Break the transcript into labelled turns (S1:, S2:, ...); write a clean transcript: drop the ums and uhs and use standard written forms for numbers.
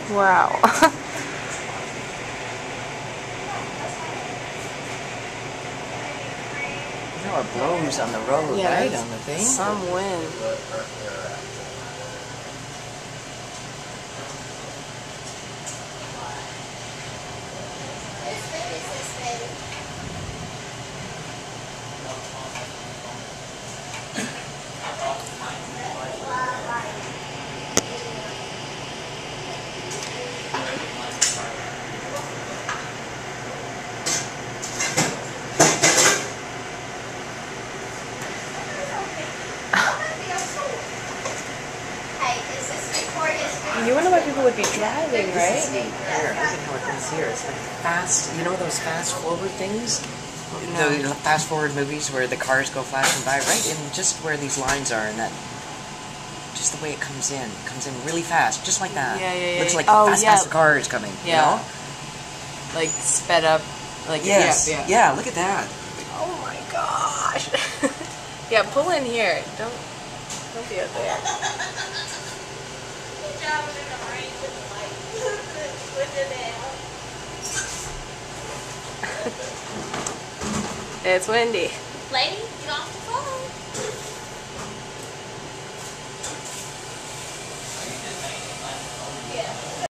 S1: Wow.
S2: You know, it blows on the road,
S1: Yeah,
S2: right? On the thing.
S1: Some wind. You wonder why people would be driving, right?
S2: Here, look at how it comes here. It's like fast. You know those fast forward things?
S1: No.
S2: The fast forward movies where the cars go flashing by, right? And just where these lines are, and that, just the way it comes in really fast, just like that.
S1: Yeah.
S2: Looks like
S1: oh,
S2: fast,
S1: yeah.
S2: fast car is coming.
S1: Yeah.
S2: You know?
S1: Like sped up. Like
S2: Yes.
S1: Yeah.
S2: Look at that.
S1: Oh my gosh. Yeah, pull in here. Don't be out there. It's windy.
S3: Lady, get off the